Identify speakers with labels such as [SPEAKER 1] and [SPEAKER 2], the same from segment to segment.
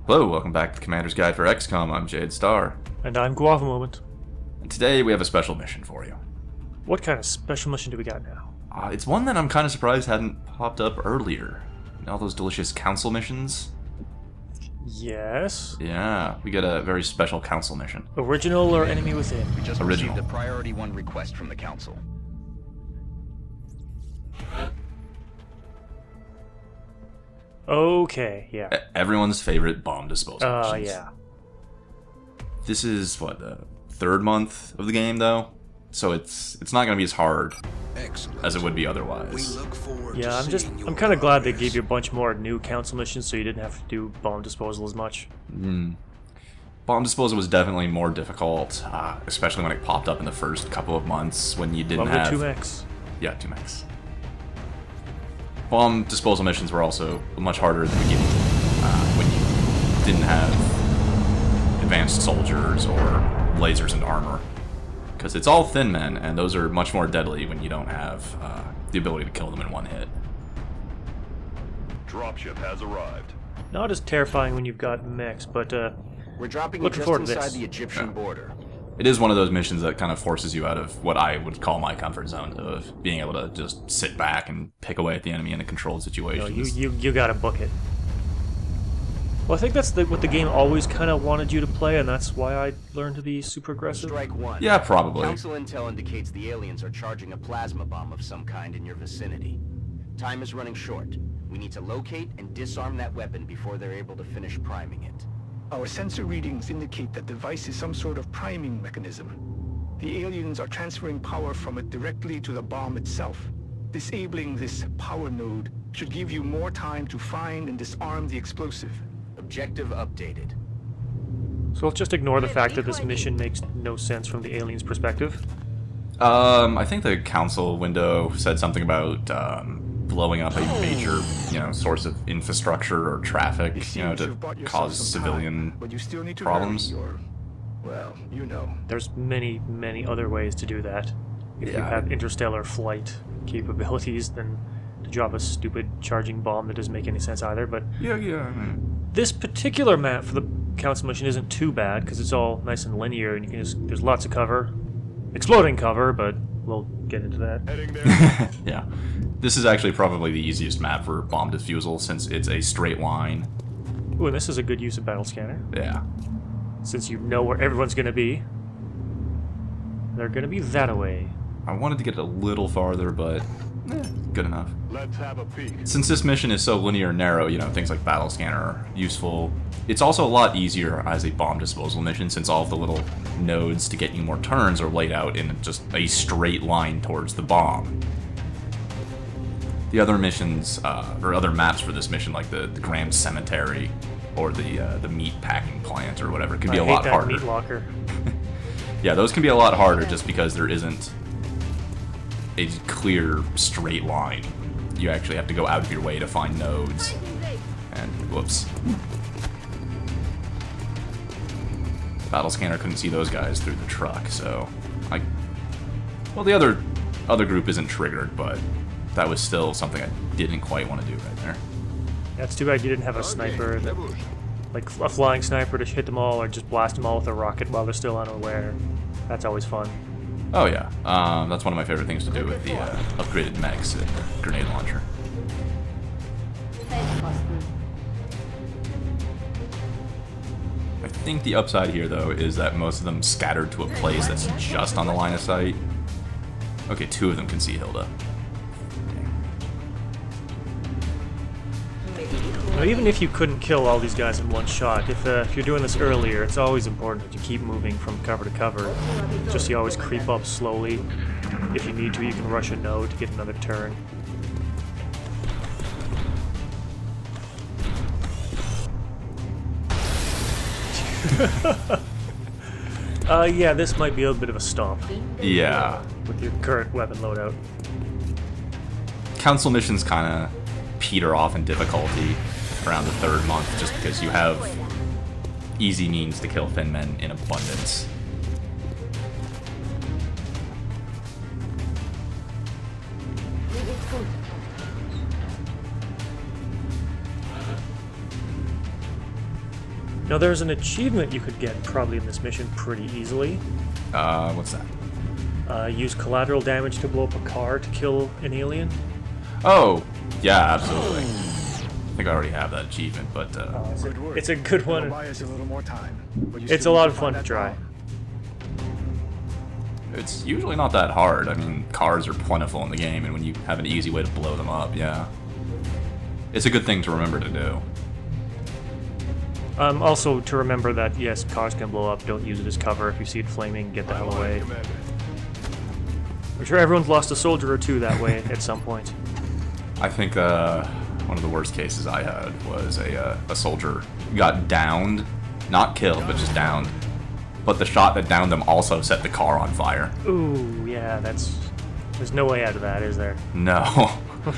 [SPEAKER 1] Hello, welcome back to Commander's Guide for XCOM. I'm Jade Star.
[SPEAKER 2] And I'm Guava Moment.
[SPEAKER 1] And today we have a special mission for you.
[SPEAKER 2] What kind of special mission do we got now?
[SPEAKER 1] It's one that I'm kind of surprised hadn't popped up earlier. All those delicious council missions?
[SPEAKER 2] Yes.
[SPEAKER 1] Yeah, we get a very special council mission.
[SPEAKER 2] Original or enemy within?
[SPEAKER 3] We just
[SPEAKER 1] Original.
[SPEAKER 3] received a priority 1 request from the council.
[SPEAKER 2] Okay, yeah.
[SPEAKER 1] Everyone's favorite bomb disposal missions.
[SPEAKER 2] Yeah.
[SPEAKER 1] This is, what, the third month of the game, though? So it's not going to be as hard as it would be otherwise.
[SPEAKER 2] Yeah, I'm kind of glad they gave you a bunch more new council missions so you didn't have to do bomb disposal as much.
[SPEAKER 1] Bomb disposal was definitely more difficult, especially when it popped up in the first couple of months when you didn't
[SPEAKER 2] Love
[SPEAKER 1] have...
[SPEAKER 2] the 2X.
[SPEAKER 1] Yeah, 2max. Bomb disposal missions were also much harder at the beginning, when you didn't have advanced soldiers or lasers and armor. Because it's all thin men, and those are much more deadly when you don't have the ability to kill them in one hit.
[SPEAKER 4] Dropship has arrived.
[SPEAKER 2] Not as terrifying when you've got mechs, but
[SPEAKER 3] We're dropping it
[SPEAKER 2] looking
[SPEAKER 3] just
[SPEAKER 2] forward to
[SPEAKER 3] inside
[SPEAKER 2] this.
[SPEAKER 3] the Egyptian border.
[SPEAKER 1] It is one of those missions that kind of forces you out of what I would call my comfort zone of being able to just sit back and pick away at the enemy in a controlled situation.
[SPEAKER 2] you gotta book it. Well, I think that's what the game always kind of wanted you to play, and that's why I learned to be super aggressive.
[SPEAKER 3] Strike 1.
[SPEAKER 1] Yeah, probably.
[SPEAKER 3] Council intel indicates the aliens are charging a plasma bomb of some kind in your vicinity. Time is running short. We need to locate and disarm that weapon before they're able to finish priming it.
[SPEAKER 5] Our sensor readings indicate that the device is some sort of priming mechanism. The aliens are transferring power from it directly to the bomb itself. Disabling this power node should give you more time to find and disarm the explosive.
[SPEAKER 3] Objective updated.
[SPEAKER 2] So let's just ignore the fact that this mission makes no sense from the aliens' perspective.
[SPEAKER 1] I think the council window said something about blowing up a major, source of infrastructure or traffic,
[SPEAKER 5] It seems
[SPEAKER 1] to
[SPEAKER 5] you've bought yourself
[SPEAKER 1] cause
[SPEAKER 5] some
[SPEAKER 1] civilian
[SPEAKER 5] time, but you still need to
[SPEAKER 1] problems.
[SPEAKER 5] hurry or, well, you know.
[SPEAKER 2] There's many, many other ways to do that. If you
[SPEAKER 1] Yeah.
[SPEAKER 2] have interstellar flight capabilities, then to drop a stupid charging bomb that doesn't make any sense either. But
[SPEAKER 1] Yeah.
[SPEAKER 2] this particular map for the council mission isn't too bad because it's all nice and linear, and you can there's lots of cover, exploding cover, but we'll get into that.
[SPEAKER 4] Heading there.
[SPEAKER 1] Yeah. This is actually probably the easiest map for bomb defusal since it's a straight line.
[SPEAKER 2] Ooh, and this is a good use of battle scanner
[SPEAKER 1] Yeah.
[SPEAKER 2] since you know where everyone's going to be. They're going to be that away.
[SPEAKER 1] I wanted to get it a little farther, but good enough.
[SPEAKER 4] Let's have a peek.
[SPEAKER 1] Since this mission is so linear and narrow, things like battle scanner are useful. It's also a lot easier as a bomb disposal mission since all of the little nodes to get you more turns are laid out in just a straight line towards the bomb. The other missions, or other maps for this mission, like the Grand Cemetery or the meat packing plant or whatever, can be
[SPEAKER 2] I
[SPEAKER 1] a
[SPEAKER 2] hate
[SPEAKER 1] lot
[SPEAKER 2] that
[SPEAKER 1] harder.
[SPEAKER 2] meat locker.
[SPEAKER 1] Yeah, those can be a lot harder just because there isn't a clear straight line. You actually have to go out of your way to find nodes. And whoops. Battle scanner couldn't see those guys through the truck, so well, the other group isn't triggered, but that was still something I didn't quite want to do right there.
[SPEAKER 2] Yeah, it's too bad you didn't have a sniper, like a flying sniper to hit them all, or just blast them all with a rocket while they're still unaware. That's always fun.
[SPEAKER 1] Oh yeah, that's one of my favorite things to do with the upgraded mechs and the grenade launcher. I think the upside here, though, is that most of them scattered to a place that's just on the line of sight. Okay, 2 of them can see Hilda.
[SPEAKER 2] Now, even if you couldn't kill all these guys in one shot, if you're doing this earlier, it's always important that you keep moving from cover to cover. Just so you always creep up slowly. If you need to, you can rush a node to get another turn. Yeah, this might be a bit of a stomp
[SPEAKER 1] Yeah.
[SPEAKER 2] with your current weapon loadout.
[SPEAKER 1] Council missions kind of peter off in difficulty around the 3rd month just because you have easy means to kill thin men in abundance.
[SPEAKER 2] Now there's an achievement you could get probably in this mission pretty easily.
[SPEAKER 1] What's that?
[SPEAKER 2] Use collateral damage to blow up a car to kill an alien.
[SPEAKER 1] Oh, yeah, absolutely. I think I already have that achievement, but
[SPEAKER 5] Good work.
[SPEAKER 2] It's a good
[SPEAKER 5] It'll
[SPEAKER 2] one.
[SPEAKER 5] buy us a little more time. But you
[SPEAKER 2] It's a
[SPEAKER 5] still
[SPEAKER 2] lot
[SPEAKER 5] need
[SPEAKER 2] of fun
[SPEAKER 5] find
[SPEAKER 2] to
[SPEAKER 5] that
[SPEAKER 2] try.
[SPEAKER 5] bomb.
[SPEAKER 1] it's usually not that hard. I mean, cars are plentiful in the game, and when you have an easy way to blow them up, yeah. It's a good thing to remember to do.
[SPEAKER 2] Also to remember that yes, cars can blow up. Don't use it as cover. If you see it flaming, get the hell away. I'm sure everyone's lost a soldier or two that way at some point.
[SPEAKER 1] I think one of the worst cases I had was a soldier got downed, not killed, but just downed. But the shot that downed them also set the car on fire.
[SPEAKER 2] Ooh, yeah, there's no way out of that, is there?
[SPEAKER 1] No.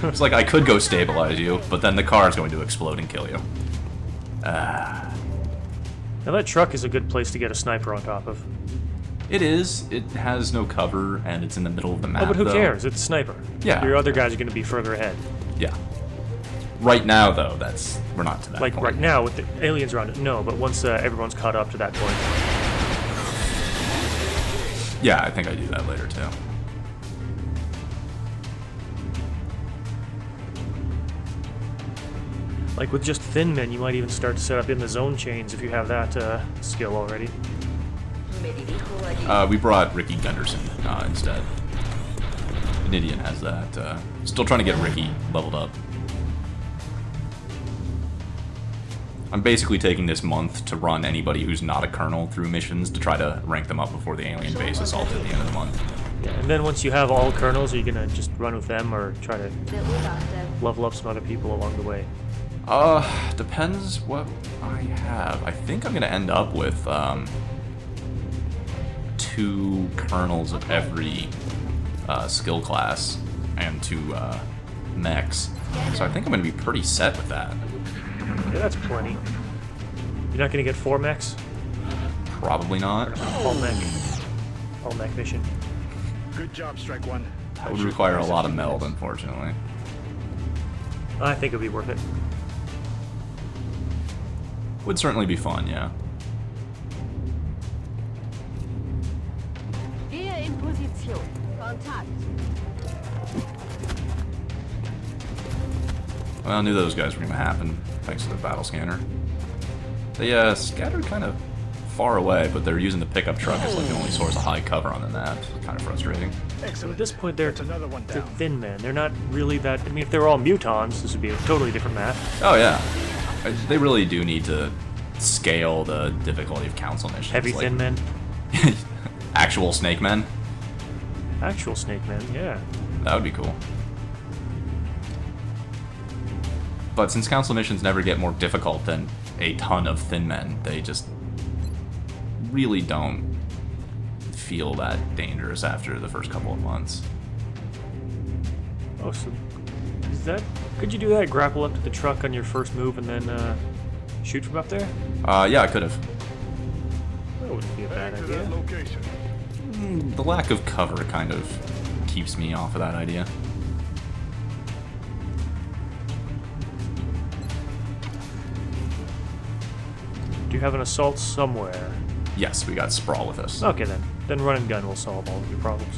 [SPEAKER 1] It's like I could go stabilize you, but then the car is going to explode and kill you.
[SPEAKER 2] Now that truck is a good place to get a sniper on top of.
[SPEAKER 1] It is. It has no cover, and it's in the middle of the map,
[SPEAKER 2] Oh, but who
[SPEAKER 1] though.
[SPEAKER 2] cares? It's a sniper.
[SPEAKER 1] Yeah.
[SPEAKER 2] Your other guys are going to be further ahead.
[SPEAKER 1] Yeah. Right now, though, we're not to that
[SPEAKER 2] Like
[SPEAKER 1] point.
[SPEAKER 2] right now with the aliens around it, no. But once everyone's caught up to that point,
[SPEAKER 1] Yeah, I think I do that later, too.
[SPEAKER 2] like with just thin men, you might even start to set up in the zone chains if you have that skill already.
[SPEAKER 1] We brought Ricky Gunderson instead. Nidian has that. Still trying to get Ricky leveled up. I'm basically taking this month to run anybody who's not a colonel through missions to try to rank them up before the alien base assault at the end of the month.
[SPEAKER 2] Yeah, and then once you have all colonels, are you gonna just run with them or try to level up some other people along the way?
[SPEAKER 1] Depends what I have. I think I'm gonna end up with 2 colonels of every skill class and 2 mechs. So I think I'm gonna be pretty set with that.
[SPEAKER 2] Yeah, that's plenty. You're not gonna get 4 mechs?
[SPEAKER 1] Probably not.
[SPEAKER 2] All mech mission.
[SPEAKER 5] Good job, Strike One.
[SPEAKER 1] That would require a lot of meld, unfortunately.
[SPEAKER 2] I think it'll be worth it.
[SPEAKER 1] Would certainly be fun, yeah.
[SPEAKER 6] Gehe in Position. Kontakt.
[SPEAKER 1] Well, I knew those guys were going to happen, thanks to the battle scanner. They scattered kind of far away, but they're using the pickup truck as like the only source of high cover on the map. Kind of frustrating.
[SPEAKER 5] Excellent.
[SPEAKER 2] At this point, they're
[SPEAKER 5] That's another one
[SPEAKER 2] they're
[SPEAKER 5] down.
[SPEAKER 2] thin men. They're not really that. I mean, if they were all mutons, this would be a totally different map.
[SPEAKER 1] Oh, yeah. They really do need to scale the difficulty of council missions.
[SPEAKER 2] Heavy
[SPEAKER 1] like,
[SPEAKER 2] thin men.
[SPEAKER 1] Actual snake men?
[SPEAKER 2] Actual snake men, yeah.
[SPEAKER 1] That would be cool. But since council missions never get more difficult than a ton of thin men, they just really don't feel that dangerous after the first couple of months.
[SPEAKER 2] Oh, so is that? Could you do that? Grapple up to the truck on your first move and then shoot from up there?
[SPEAKER 1] Yeah, I could have.
[SPEAKER 2] That wouldn't be a bad
[SPEAKER 4] Heading to that
[SPEAKER 2] idea.
[SPEAKER 4] location.
[SPEAKER 1] The lack of cover kind of keeps me off of that idea.
[SPEAKER 2] Do you have an assault somewhere?
[SPEAKER 1] Yes, we got Sprawl with us.
[SPEAKER 2] Okay then. Then run and gun will solve all of your problems.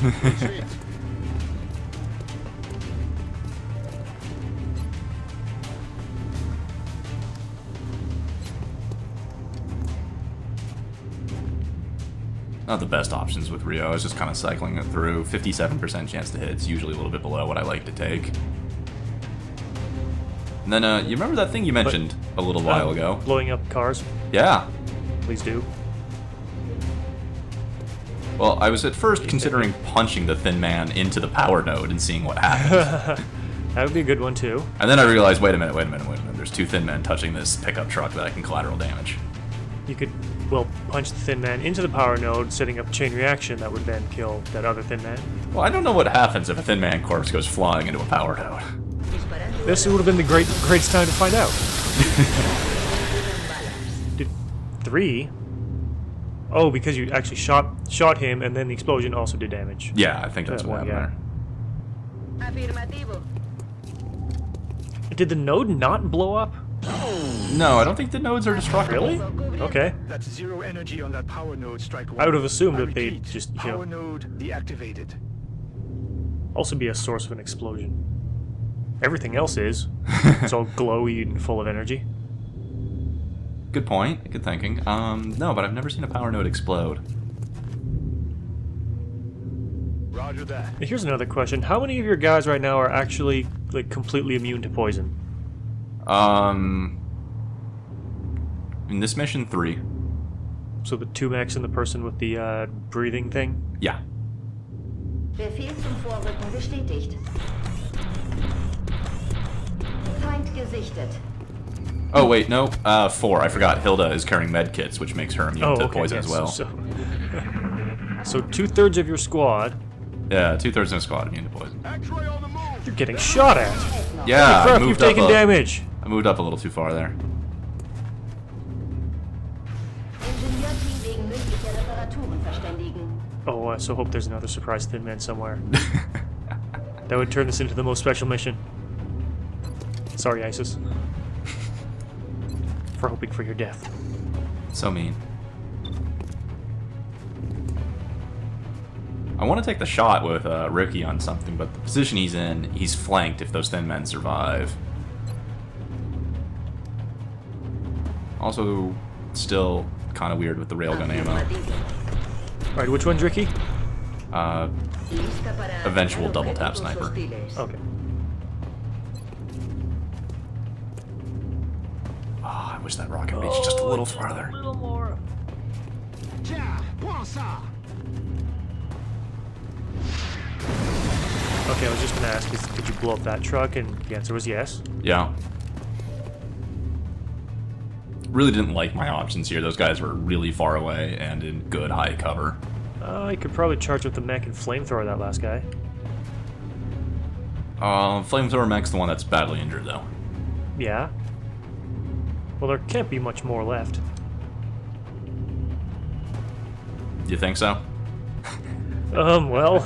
[SPEAKER 1] Not the best options with Rio. I was just kind of cycling it through. 57% chance to hit. It's usually a little bit below what I like to take. And then, you remember that thing you mentioned a little while ago?
[SPEAKER 2] Blowing up cars,
[SPEAKER 1] Yeah.
[SPEAKER 2] please do.
[SPEAKER 1] Well, I was at first considering punching the thin man into the power node and seeing what happened.
[SPEAKER 2] That would be a good one too.
[SPEAKER 1] And then I realized, wait a minute. There's 2 thin men touching this pickup truck that I can collateral damage.
[SPEAKER 2] You could, well, punch the thin man into the power node, setting up a chain reaction that would then kill that other thin man.
[SPEAKER 1] Well, I don't know what happens if a thin man corpse goes flying into a power node.
[SPEAKER 2] This would have been the greatest time to find out. Did 3? Oh, because you actually shot him, and then the explosion also did damage.
[SPEAKER 1] Yeah, I think that's
[SPEAKER 2] That
[SPEAKER 1] what
[SPEAKER 2] one
[SPEAKER 1] happened
[SPEAKER 6] Afirmativo.
[SPEAKER 2] Did the node not blow up?
[SPEAKER 1] No, I don't think the nodes are destructible.
[SPEAKER 2] Really? Okay.
[SPEAKER 5] That's zero energy on that power node, Strike One.
[SPEAKER 2] I would have assumed
[SPEAKER 5] I
[SPEAKER 2] that they'd
[SPEAKER 5] repeat,
[SPEAKER 2] just, you
[SPEAKER 5] power
[SPEAKER 2] know,
[SPEAKER 5] node deactivated.
[SPEAKER 2] also be a source of an explosion. Everything else is. It's all glowy and full of energy.
[SPEAKER 1] Good point. Good thinking. No, but I've never seen a power node explode.
[SPEAKER 5] Roger that.
[SPEAKER 2] Here's another question. How many of your guys right now are actually, like, completely immune to poison?
[SPEAKER 1] In this mission, 3.
[SPEAKER 2] So the 2 mechs and the person with the breathing thing?
[SPEAKER 1] Yeah.
[SPEAKER 6] Befehl zum Vorrücken bestätigt. Feind gesichtet.
[SPEAKER 1] Oh, wait, no. 4. I forgot. Hilda is carrying med kits, which makes her immune to poison
[SPEAKER 2] yes,
[SPEAKER 1] as well.
[SPEAKER 2] So 2/3 of your squad,
[SPEAKER 1] Yeah, 2/3 of the squad immune to poison.
[SPEAKER 5] X-ray on the move.
[SPEAKER 2] you're getting shot at.
[SPEAKER 1] Yeah,
[SPEAKER 2] Crap,
[SPEAKER 1] I
[SPEAKER 2] you've
[SPEAKER 1] moved up
[SPEAKER 2] taken damage.
[SPEAKER 1] I moved up a little too far there.
[SPEAKER 6] Ingenieurteam wegen möglicher Reparaturen verständigen.
[SPEAKER 2] Oh, I so hope there's another surprise Thin Man somewhere. That would turn this into the most special mission. Sorry, ISIS. For hoping for your death.
[SPEAKER 1] So mean. I want to take the shot with Ricky on something, but the position he's in, he's flanked if those thin men survive. Also, still kind of weird with the railgun ammo.
[SPEAKER 2] Alright, which one's Ricky?
[SPEAKER 1] Eventual double tap sniper.
[SPEAKER 2] Okay.
[SPEAKER 1] Oh, I wish that rocket reached just a little farther.
[SPEAKER 2] A little more. Okay, I was just gonna ask, did you blow up that truck? And the answer was yes.
[SPEAKER 1] Yeah. Really didn't like my options here. Those guys were really far away and in good high cover.
[SPEAKER 2] I could probably charge with the mech and flamethrower that last guy.
[SPEAKER 1] Flamethrower mech's the one that's badly injured, though.
[SPEAKER 2] Yeah. Well, there can't be much more left.
[SPEAKER 1] You think so?
[SPEAKER 2] Well...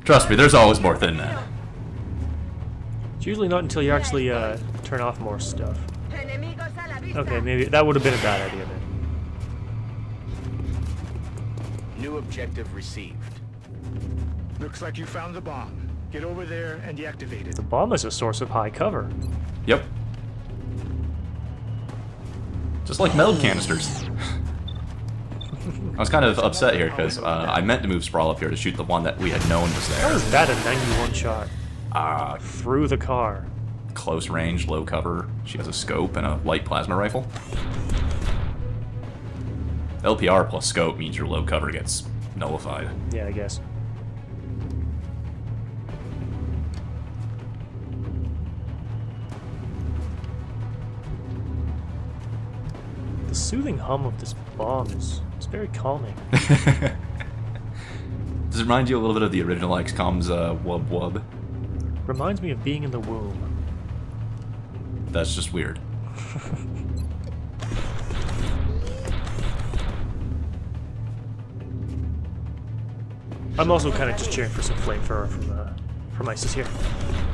[SPEAKER 1] Trust me, there's always more thin men.
[SPEAKER 2] It's usually not until you actually, turn off more stuff. Okay, maybe that would have been a bad idea then.
[SPEAKER 3] New objective received.
[SPEAKER 5] Looks like you found the bomb. Get over there and deactivate it.
[SPEAKER 2] The bomb is a source of high cover.
[SPEAKER 1] Yep. Just like meld canisters. I was kind of upset here because I meant to move Sprawl up here to shoot the one that we had known was
[SPEAKER 2] How
[SPEAKER 1] there.
[SPEAKER 2] is that a 91 shot? Through the car.
[SPEAKER 1] Close range, low cover. She has a scope and a light plasma rifle. LPR plus scope means your low cover gets nullified.
[SPEAKER 2] Yeah, I guess. The soothing hum of this bomb is very calming.
[SPEAKER 1] Does it remind you a little bit of the original XCOM's Wub Wub?
[SPEAKER 2] Reminds me of being in the womb.
[SPEAKER 1] That's just weird.
[SPEAKER 2] I'm also kind of just cheering for some flamethrower from ISIS here.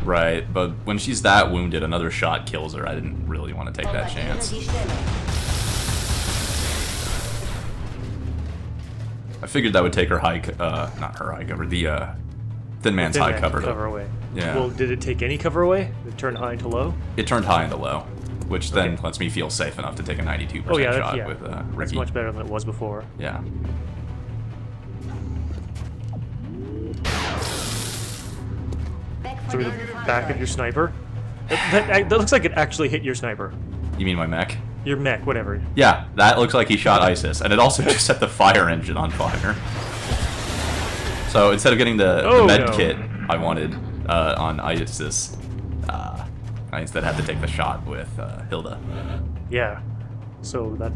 [SPEAKER 1] Right, but when she's that wounded, another shot kills her. I didn't really want to take that chance. I figured that would take her high, not her high cover, the Thin Man's
[SPEAKER 2] Thin
[SPEAKER 1] high
[SPEAKER 2] Man
[SPEAKER 1] cover.
[SPEAKER 2] cover away.
[SPEAKER 1] Yeah.
[SPEAKER 2] Well, did it take any cover away? Did it turn high to low?
[SPEAKER 1] It turned high into low, which then
[SPEAKER 2] Okay.
[SPEAKER 1] lets me feel safe enough to take a 92%
[SPEAKER 2] Oh yeah,
[SPEAKER 1] shot
[SPEAKER 2] yeah.
[SPEAKER 1] with
[SPEAKER 2] That's
[SPEAKER 1] Ricky.
[SPEAKER 2] much better than it was before.
[SPEAKER 1] Yeah.
[SPEAKER 2] Through the back of your sniper. That looks like it actually hit your sniper.
[SPEAKER 1] You mean my mech?
[SPEAKER 2] Your mech, whatever.
[SPEAKER 1] Yeah, that looks like he shot ISIS, and it also just set the fire engine on fire. So instead of getting the med
[SPEAKER 2] no.
[SPEAKER 1] kit I wanted on ISIS, I instead had to take the shot with Hilda.
[SPEAKER 2] Yeah. So that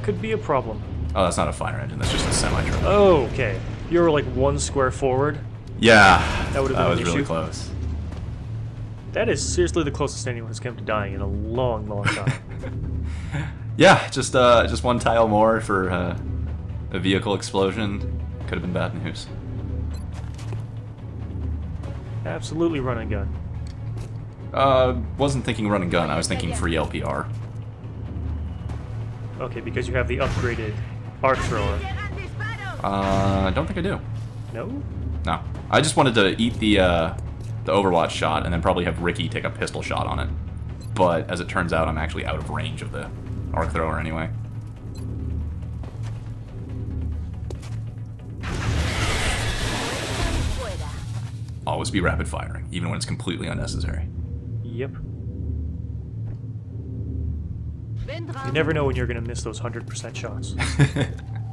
[SPEAKER 2] could be a problem.
[SPEAKER 1] Oh, that's not a fire engine, that's just a semi-truck.
[SPEAKER 2] Oh, okay. You were like 1 square forward.
[SPEAKER 1] Yeah,
[SPEAKER 2] That would've been
[SPEAKER 1] was
[SPEAKER 2] an
[SPEAKER 1] really
[SPEAKER 2] issue.
[SPEAKER 1] close.
[SPEAKER 2] That is seriously the closest anyone has come to dying in a long, long time.
[SPEAKER 1] Yeah, just one tile more for a vehicle explosion. Could have been bad news.
[SPEAKER 2] Absolutely run and gun.
[SPEAKER 1] Wasn't thinking run and gun, I was thinking free LPR.
[SPEAKER 2] Okay, because you have the upgraded arc thrower.
[SPEAKER 1] I don't think I do.
[SPEAKER 2] No?
[SPEAKER 1] No. I just wanted to eat the Overwatch shot and then probably have Ricky take a pistol shot on it. But as it turns out, I'm actually out of range of the arc thrower anyway. Always be rapid firing, even when it's completely unnecessary.
[SPEAKER 2] Yep. You never know when you're going to miss those 100% shots.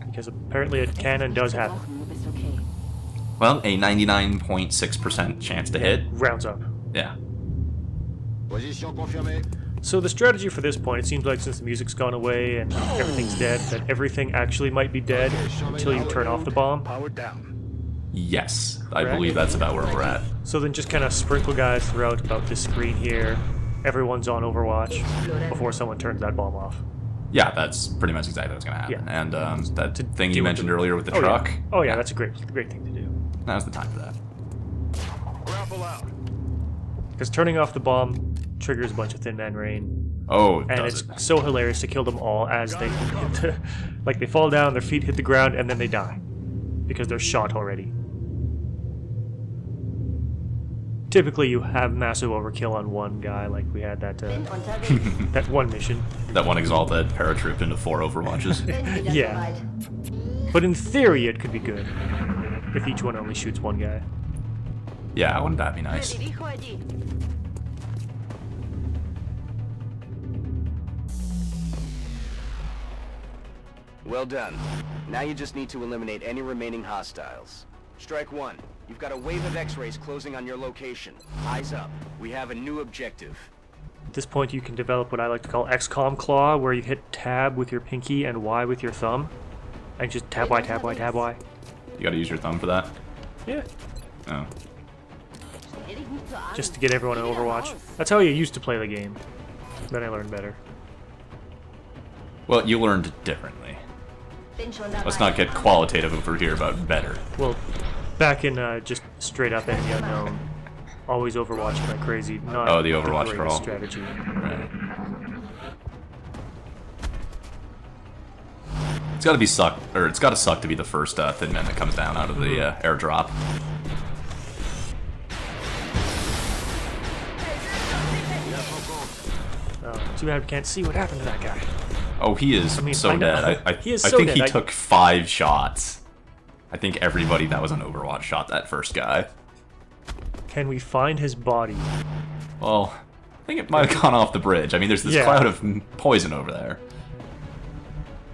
[SPEAKER 2] Because apparently it can and does happen.
[SPEAKER 1] Well, a 99.6% chance to hit.
[SPEAKER 2] Rounds up.
[SPEAKER 1] Yeah.
[SPEAKER 2] So the strategy for this point, it seems like since the music's gone away and everything's dead, that everything actually might be dead until you turn off the bomb.
[SPEAKER 5] Powered down.
[SPEAKER 1] Yes, I
[SPEAKER 2] Correct.
[SPEAKER 1] believe that's about where we're at.
[SPEAKER 2] So then just kind of sprinkle guys throughout about this screen here. Everyone's on Overwatch before someone turns that bomb off.
[SPEAKER 1] Yeah, that's pretty much exactly what's going to happen.
[SPEAKER 2] Yeah.
[SPEAKER 1] And that thing
[SPEAKER 2] deal
[SPEAKER 1] you
[SPEAKER 2] with
[SPEAKER 1] mentioned
[SPEAKER 2] the-
[SPEAKER 1] earlier with the
[SPEAKER 2] Oh,
[SPEAKER 1] truck.
[SPEAKER 2] Yeah. Oh yeah, that's a great thing to do.
[SPEAKER 1] Now's the time for that.
[SPEAKER 5] Grapple out.
[SPEAKER 2] Because turning off the bomb triggers a bunch of Thin Man Rain.
[SPEAKER 1] Oh,
[SPEAKER 2] And
[SPEAKER 1] does
[SPEAKER 2] it's
[SPEAKER 1] it?
[SPEAKER 2] so hilarious to kill them all as they hit the, like they fall down, their feet hit the ground, and then they die. Because they're shot already. Typically you have massive overkill on one guy, like we had that that one mission.
[SPEAKER 1] That one Exalt that paratrooped into 4 Overwatches.
[SPEAKER 2] Yeah. But in theory it could be good. If each one only shoots one guy.
[SPEAKER 1] Yeah, wouldn't that be nice?
[SPEAKER 3] Well done. Now you just need to eliminate any remaining hostiles. Strike 1. You've got a wave of X-rays closing on your location. Eyes up. We have a new objective.
[SPEAKER 2] At this point you can develop what I like to call XCOM Claw, where you hit tab with your pinky and Y with your thumb. And just tab Y, tab Y, tab Y.
[SPEAKER 1] You gotta use your thumb for that?
[SPEAKER 2] Yeah.
[SPEAKER 1] Oh.
[SPEAKER 2] Just to get everyone in Overwatch. That's how you used to play the game. Then I learned better.
[SPEAKER 1] Well, you learned differently. Let's not get qualitative over here about better.
[SPEAKER 2] Well, back in just straight up Enemy Unknown, always Overwatch like crazy. Not
[SPEAKER 1] Oh, the Overwatch
[SPEAKER 2] greatest
[SPEAKER 1] crawl.
[SPEAKER 2] strategy.
[SPEAKER 1] Right. It's gotta be suck, or it's gotta suck to be the first Thin Man that comes down out of the airdrop.
[SPEAKER 2] Too bad we can't see what happened to that guy.
[SPEAKER 1] Oh, he is
[SPEAKER 2] mean,
[SPEAKER 1] so
[SPEAKER 2] I know.
[SPEAKER 1] dead. I
[SPEAKER 2] He is
[SPEAKER 1] I
[SPEAKER 2] so
[SPEAKER 1] think
[SPEAKER 2] dead.
[SPEAKER 1] he
[SPEAKER 2] I-
[SPEAKER 1] took 5 shots. I think everybody that was on Overwatch shot that first guy.
[SPEAKER 2] Can we find his body?
[SPEAKER 1] Well, I think it might have gone off the bridge. I mean, there's this
[SPEAKER 2] Yeah.
[SPEAKER 1] cloud of poison over there.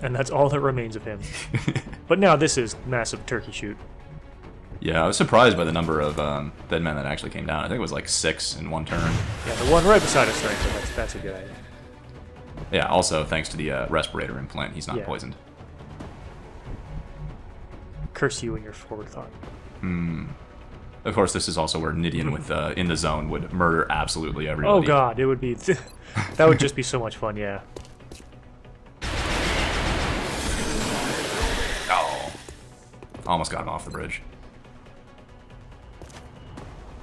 [SPEAKER 2] And that's all that remains of him. But now this is massive turkey shoot.
[SPEAKER 1] Yeah, I was surprised by the number of dead men that actually came down. I think it was like 6 in one turn.
[SPEAKER 2] Yeah, the one right beside us, right? So that's a good idea.
[SPEAKER 1] Yeah, also thanks to the respirator implant, he's not
[SPEAKER 2] Yeah.
[SPEAKER 1] poisoned.
[SPEAKER 2] Curse you and your forward thought.
[SPEAKER 1] Of course, this is also where Nidian with in the zone would murder absolutely everybody.
[SPEAKER 2] Oh god, it would be... that would just be so much fun, yeah.
[SPEAKER 1] Oh. Almost got him off the bridge.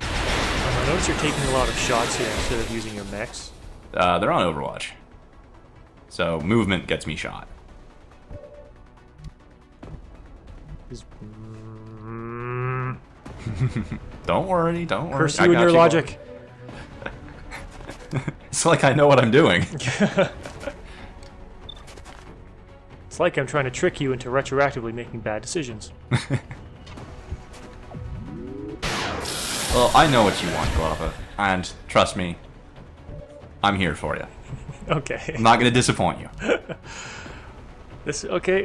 [SPEAKER 2] I notice you're taking a lot of shots here instead of using your mechs.
[SPEAKER 1] They're on Overwatch. So, movement gets me shot.
[SPEAKER 2] Is-
[SPEAKER 1] Don't worry, don't worry.
[SPEAKER 2] Curse
[SPEAKER 1] I
[SPEAKER 2] you and
[SPEAKER 1] got
[SPEAKER 2] your
[SPEAKER 1] you.
[SPEAKER 2] logic.
[SPEAKER 1] It's like I know what I'm doing.
[SPEAKER 2] It's like I'm trying to trick you into retroactively making bad decisions.
[SPEAKER 1] Well, I know what you want, Guava. And, trust me, I'm here for you.
[SPEAKER 2] Okay.
[SPEAKER 1] I'm not gonna disappoint you.
[SPEAKER 2] This okay,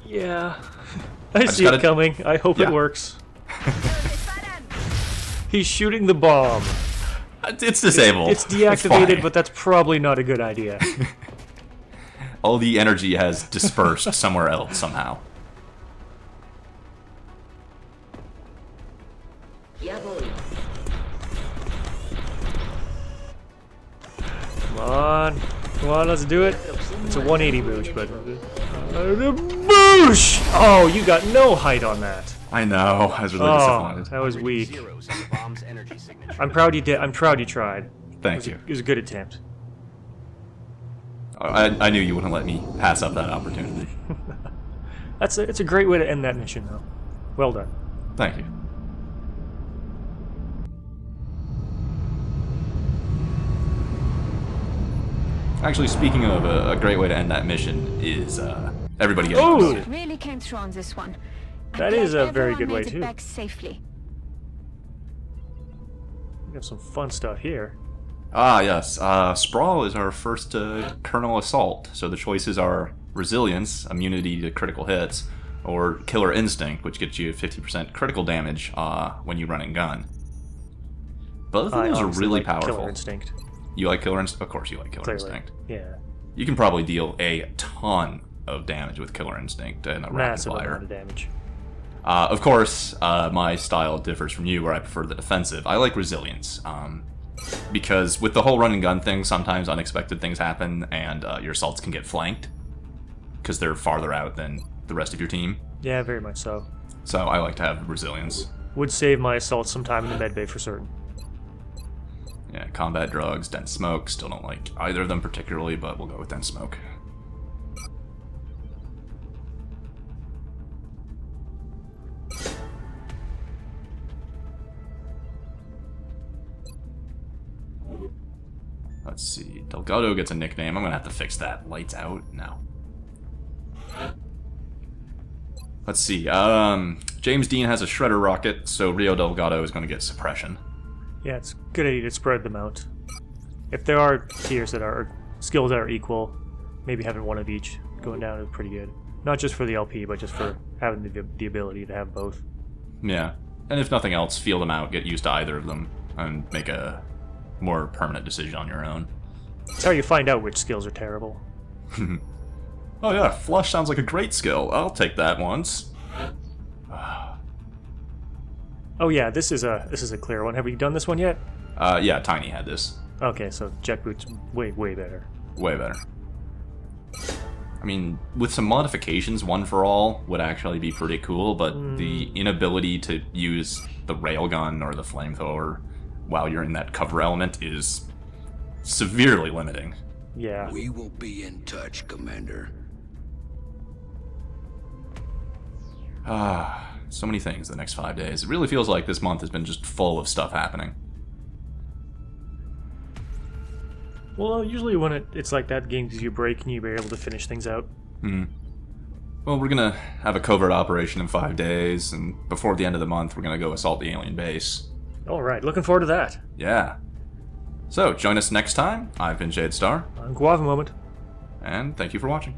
[SPEAKER 2] yeah. I
[SPEAKER 1] just
[SPEAKER 2] see
[SPEAKER 1] gotta-
[SPEAKER 2] it coming. I hope
[SPEAKER 1] Yeah.
[SPEAKER 2] it works. He's shooting the bomb.
[SPEAKER 1] It's disabled.
[SPEAKER 2] It's
[SPEAKER 1] fine.
[SPEAKER 2] deactivated, but that's probably not a good idea.
[SPEAKER 1] All the energy has dispersed somewhere else somehow.
[SPEAKER 6] Jawohl.
[SPEAKER 2] Come on. Come on, let's do it. It's a 180 boost, but Boosh! Oh, you got no height on that.
[SPEAKER 1] I know. I was really
[SPEAKER 2] Oh,
[SPEAKER 1] disappointed.
[SPEAKER 2] that was weak.
[SPEAKER 3] Zeros on the bomb's energy signature.
[SPEAKER 2] I'm proud you did. I'm proud you tried.
[SPEAKER 1] Thank you.
[SPEAKER 2] It was a good attempt.
[SPEAKER 1] I knew you wouldn't let me pass up that opportunity.
[SPEAKER 2] It's a great way to end that mission, though. Well done.
[SPEAKER 1] Thank you. Actually, speaking of a great way to end that mission is everybody getting
[SPEAKER 2] Oh!
[SPEAKER 1] promoted.
[SPEAKER 7] Really came through on this one. I'm
[SPEAKER 2] That
[SPEAKER 7] glad
[SPEAKER 2] is a very
[SPEAKER 7] everyone
[SPEAKER 2] good way,
[SPEAKER 7] made it
[SPEAKER 2] too.
[SPEAKER 7] back safely.
[SPEAKER 2] We have some fun stuff here.
[SPEAKER 1] Ah, yes. Sprawl is our first Colonel Assault, so the choices are Resilience, immunity to critical hits, or Killer Instinct, which gets you 50% critical damage when you run and gun. Both of
[SPEAKER 2] I
[SPEAKER 1] those are
[SPEAKER 2] honestly
[SPEAKER 1] really
[SPEAKER 2] like
[SPEAKER 1] powerful.
[SPEAKER 2] Killer Instinct.
[SPEAKER 1] You like Killer Instinct? Of course you like Killer
[SPEAKER 2] Clearly.
[SPEAKER 1] Instinct.
[SPEAKER 2] Yeah.
[SPEAKER 1] You can probably deal a ton of damage with Killer Instinct and a rapid
[SPEAKER 2] Massive
[SPEAKER 1] fire.
[SPEAKER 2] amount of damage.
[SPEAKER 1] Of course, my style differs from you, where I prefer the defensive. I like Resilience, because with the whole run and gun thing, sometimes unexpected things happen, and your assaults can get flanked, because they're farther out than the rest of your team.
[SPEAKER 2] Yeah, very much so.
[SPEAKER 1] So I like to have Resilience.
[SPEAKER 2] Would save my assault sometime in the medbay for certain.
[SPEAKER 1] Yeah, combat drugs, dense smoke. Still don't like either of them particularly, but we'll go with dense smoke. Let's see. Delgado gets a nickname. I'm gonna have to fix that. Lights out? No. Let's see. James Dean has a shredder rocket, so Rio Delgado is gonna get suppression.
[SPEAKER 2] Yeah, it's a good idea to spread them out. If there are tiers that are skills that are equal, maybe having one of each going down is pretty good. Not just for the LP, but just for having the ability to have both.
[SPEAKER 1] Yeah. And if nothing else, feel them out, get used to either of them, and make a more permanent decision on your own.
[SPEAKER 2] It's how you find out which skills are terrible.
[SPEAKER 1] Oh yeah, Flush sounds like a great skill. I'll take that once.
[SPEAKER 2] Oh yeah, this is a clear one. Have we done this one yet?
[SPEAKER 1] Yeah, Tiny had this.
[SPEAKER 2] Okay, so Jet Boot's way better.
[SPEAKER 1] Way better. I mean, with some modifications, One for All would actually be pretty cool, but the inability to use the railgun or the flamethrower while you're in that cover element is severely limiting.
[SPEAKER 2] Yeah.
[SPEAKER 4] We will be in touch, Commander.
[SPEAKER 1] So many things the next 5 days. It really feels like this month has been just full of stuff happening.
[SPEAKER 2] Well, usually when it's like that, game gives you a break and you're able to finish things out.
[SPEAKER 1] Well, we're gonna have a covert operation in 5 days, and before the end of the month, we're gonna go assault the alien base.
[SPEAKER 2] Alright, looking forward to that.
[SPEAKER 1] Yeah. So, join us next time. I've been Jade Star,
[SPEAKER 2] Guava Moment.
[SPEAKER 1] and thank you for watching.